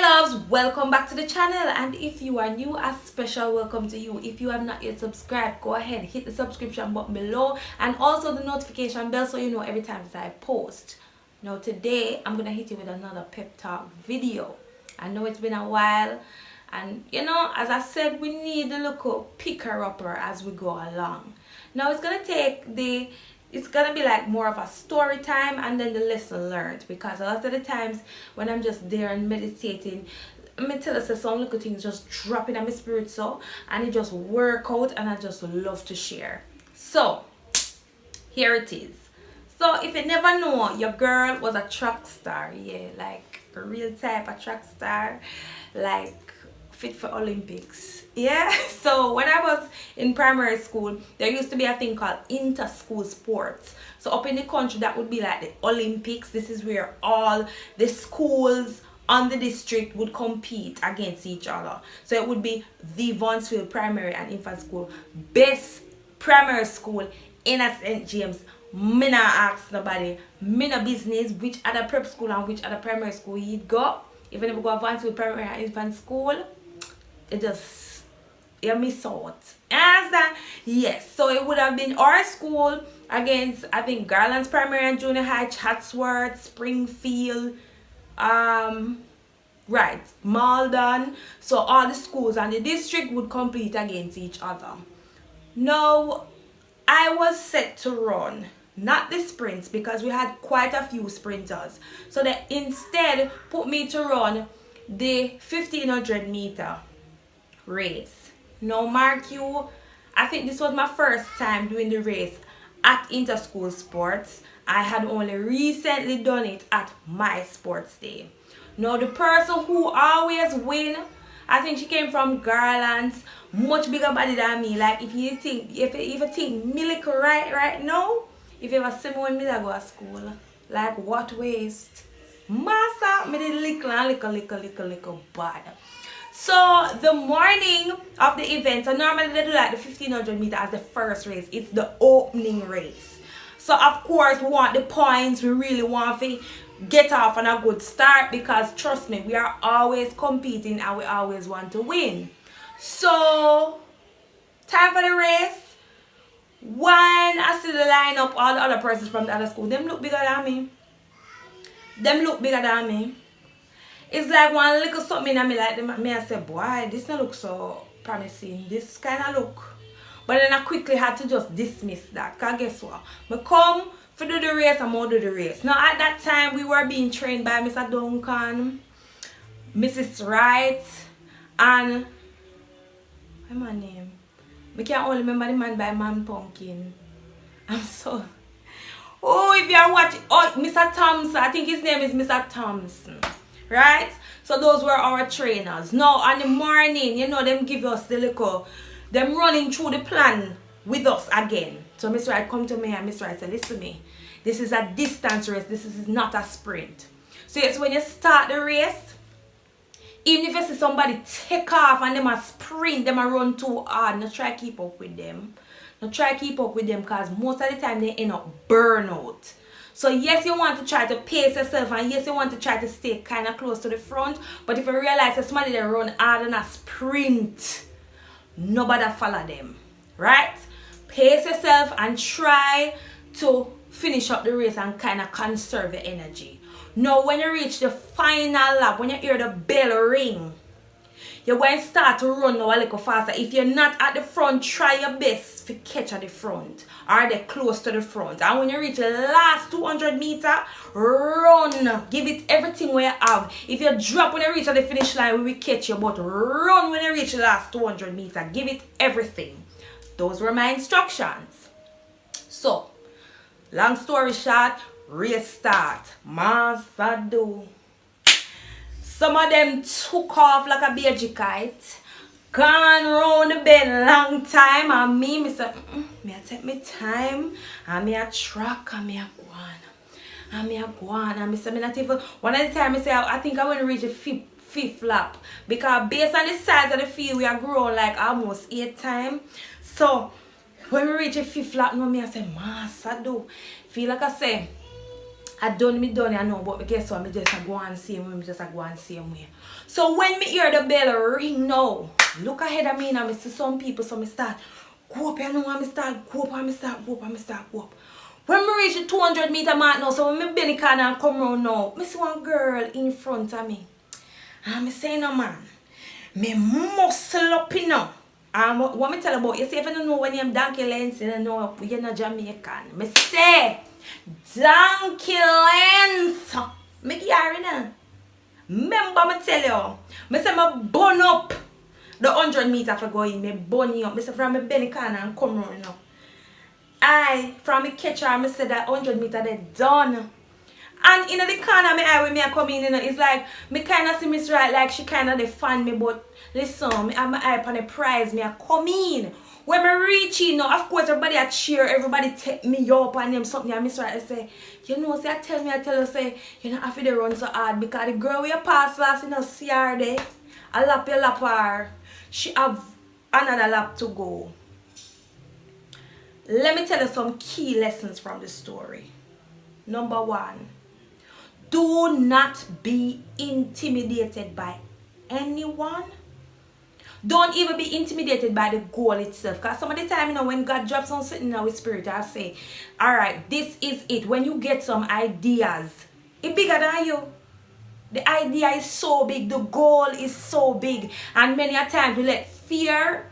loves, welcome back to the channel, and if you are new, a special welcome to you. If you have not yet subscribed, go ahead, hit the subscription button below and also the notification bell so you know every time that I post. Now today I'm gonna hit you with another pep talk video. I know it's been a while, and as I said, we need a little picker upper as we go along. Now it's gonna be like more of a story time and then the lesson learned, because a lot of the times when I'm just there and meditating, me tell us that some little things just drop in my spirit, so and it just work out, and I just love to share. So here it is. So if you never know, your girl was a track star, like a real type of track star, like fit for Olympics. So when I was in primary school, there used to be a thing called inter-school sports. So up in the country, that would be like the Olympics. This is where all the schools on the district would compete against each other. So it would be the Vaughansville Primary and Infant School, best primary school in a St. James. Me not ask nobody, me no business which other prep school and which other primary school you'd go. If you never go to Vaughansville Primary and Infant School, it just, you miss out. Understand? Yes. So it would have been our school against, I think, Garland's Primary and Junior High, Chatsworth, Springfield, right, Malden. So all the schools and the district would compete against each other. Now, I was set to run, not the sprints, because we had quite a few sprinters. So they instead put me to run the 1500 meter race. Now mark you, I think this was my first time doing the race at inter-school sports. I had only recently done it at my sports day. Now the person who always win, I think she came from Garland's, much bigger body than me. Like if you think me look right now, if you ever see me when me go to school, like what waist, massa, me did little bad. So the morning of the event, so normally they do like the 1500 meter as the first race. It's the opening race. So of course we want the points. We really want to get off on a good start, because trust me, we are always competing and we always want to win. So time for the race. When I see the lineup, all the other persons from the other school, them look bigger than me. It's like one little something in me, like me, I say, boy, this don't look so promising. This kind of look. But then I quickly had to just dismiss that. Because guess what? I come to do the race, I'm going to do the race. Now at that time, we were being trained by Mr. Duncan, Mrs. Wright, and what's my name? I can't only remember the man by Man Pumpkin. I'm so... Oh, if you are watching... Oh, Mr. Thompson. I think his name is Mr. Thompson. Right? So those were our trainers. Now, on the morning, them give us the little... Them running through the plan with us again. So Mr. Wright come to me and Mr. Wright said, listen to me. This is a distance race. This is not a sprint. So it's when you start the race, even if you see somebody take off and them a sprint, them a run too hard, not try to keep up with them. Not try to keep up with them, because most of the time they end up burnout. So yes, you want to try to pace yourself, and yes, you want to try to stay kind of close to the front. But if you realize that somebody they run hard and a sprint, nobody follow them. Right? Pace yourself and try to finish up the race and kind of conserve your energy. Now when you reach the final lap, when you hear the bell ring, you're going to start to run now a little faster. If you're not at the front, try your best to catch at the front, or they're close to the front. And when you reach the last 200 meter, run. Give it everything we have. If you drop when you reach at the finish line, we will catch you, but run when you reach the last 200 meter. Give it everything. Those were my instructions. So, long story short, race start. Master do. Some of them took off like a baby kite. Gone round the bend long time. And me said, me I take my time. And me a track and me a go on. And me a go on. And me say, me not even, one of the time I say, I think I want to reach the fifth lap. Because based on the size of the field, we are growing like almost 8 times. So, when we reach the 5th lap, me I say, Master do. Feel like I say, I done me done, I know, but guess what? Me just a go and same way. Me just a go and same way. So when me hear the bell ring now, look ahead of me and I see some people, so me start go up, you know, and me start go up, and me start go up, and me start go up. When me reach the 200-meter mark now, so when me bend the corner and come round now, me see one girl in front of me. And me say, no man, me muscle up, you know. And what me tell about, you say if you don't know when you're donkey lens, you don't know you're not Jamaican. Me say, donkey lens. Me carry now. Remember me tell you, me say me burn up the 100-meter for going, me burn you up. Me say from me bend the corner and come round now. From me catch her, I said that 100-meter they done. And in the corner me eye when me I come in, you know, it's like me kind of see Miss Right, like she kind of defend me, but listen, me have my eye upon the prize, me I come in. When me reach in, now, of course everybody a cheer, everybody take me up and them something, and Miss Right I say, you know, say I tell her, say, you know, I feel they run so hard because the girl we pass last, you know, see her there, a lap her, she have another lap to go. Let me tell you some key lessons from the story. Number 1, do not be intimidated by anyone. Don't even be intimidated by the goal itself. Because some of the time, you know, when God drops on something in our spirit, I say, alright, this is it. When you get some ideas, it's bigger than you. The idea is so big. The goal is so big. And many a times we let fear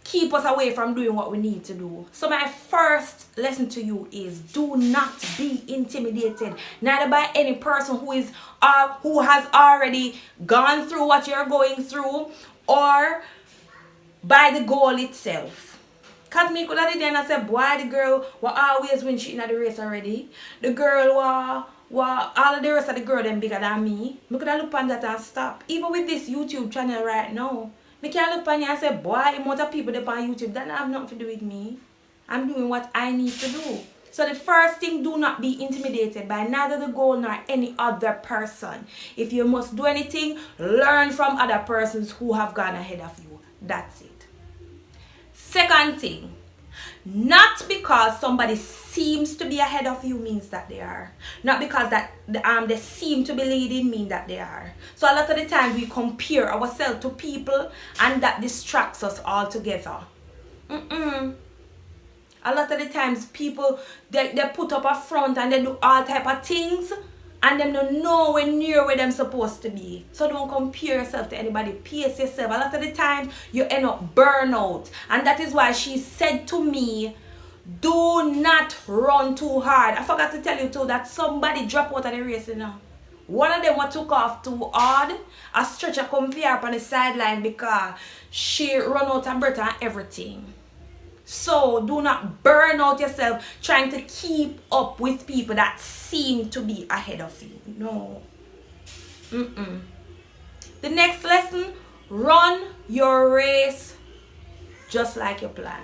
keep us away from doing what we need to do. So my first lesson to you is do not be intimidated, neither by any person who has already gone through what you're going through, or by the goal itself. Cause me could have did and I said, boy, the girl will always win shit in the race already. The girl all of the rest of the girl them bigger than me. Me could have looked on that and stop. Even with this YouTube channel right now, me can look on you and say, boy, the amount of people that on YouTube, that have nothing to do with me. I'm doing what I need to do. So the first thing, do not be intimidated by neither the goal nor any other person. If you must do anything, learn from other persons who have gone ahead of you. That's it. Second thing, not because somebody seems to be ahead of you means that they are. Not because that they seem to be leading mean that they are. So a lot of the time we compare ourselves to people and that distracts us altogether. A lot of the times people, they put up a front and they do all type of things and them don't know when near where them supposed to be. So don't compare yourself to anybody. Pace yourself. A lot of the time you end up burnout. And that is why she said to me, do not run too hard. I forgot to tell you too that somebody dropped out of the race, you know. One of them what took off too hard. A stretcher come here up on the sideline because she run out of breath and everything. So do not burn out yourself trying to keep up with people that seem to be ahead of you. No. The next lesson, run your race just like you plan.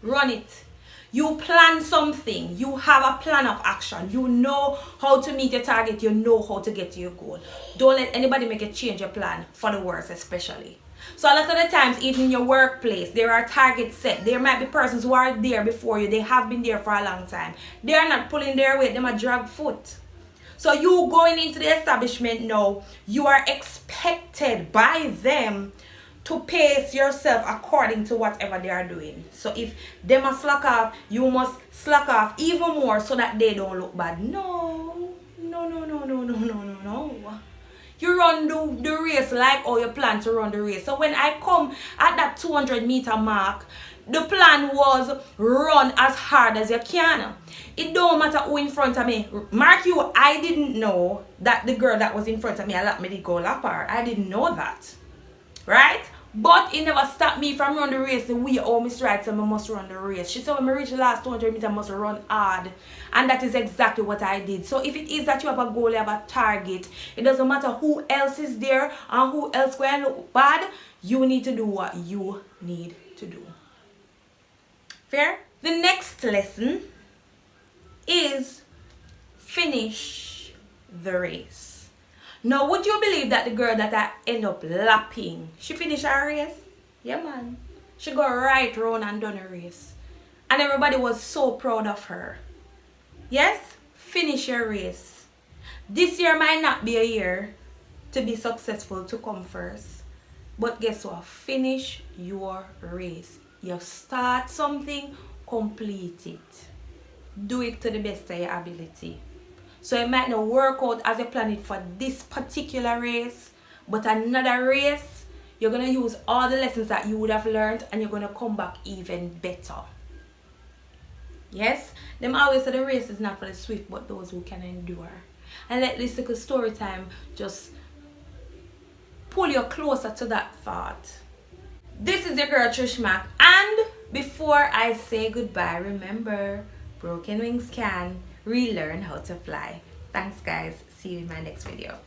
Run it. You plan something. You have a plan of action. You know how to meet your target. You know how to get to your goal. Don't let anybody make you change your plan for the worse, especially. So a lot of the times, even in your workplace, there are targets set. There might be persons who are there before you. They have been there for a long time. They are not pulling their weight. They are drag foot. So you going into the establishment now, you are expected by them to pace yourself according to whatever they are doing. So if they must slack off, you must slack off even more so that they don't look bad. No. You run the race like how you plan to run the race. So when I come at that 200-meter mark, the plan was run as hard as you can. It don't matter who in front of me. Mark you, I didn't know that the girl that was in front of me, I let me go lap her. I didn't know that. Right? But it never stopped me from running the race the way how Miss Right said I must run the race. She said when I reach the last 200 meters I must run hard. And that is exactly what I did. So if it is that you have a goal, you have a target, it doesn't matter who else is there and who else going to look bad, you need to do what you need to do. Fair? The next lesson is finish the race. Now, would you believe that the girl that I end up lapping, she finished her race? Yeah, man. She got right round and done her race. And everybody was so proud of her. Yes? finish your race. This year might not be a year to be successful, to come first. But guess what? Finish your race. You start something, complete it. Do it to the best of your ability. So it might not work out as you plan it for this particular race, but another race, you're going to use all the lessons that you would have learned and you're going to come back even better. Yes? Them always say the race is not for the swift, but those who can endure. And let this little story time just pull you closer to that thought. This is your girl Trish Mac, and before I say goodbye, remember, broken wings can relearn how to fly. Thanks guys, see you in my next video.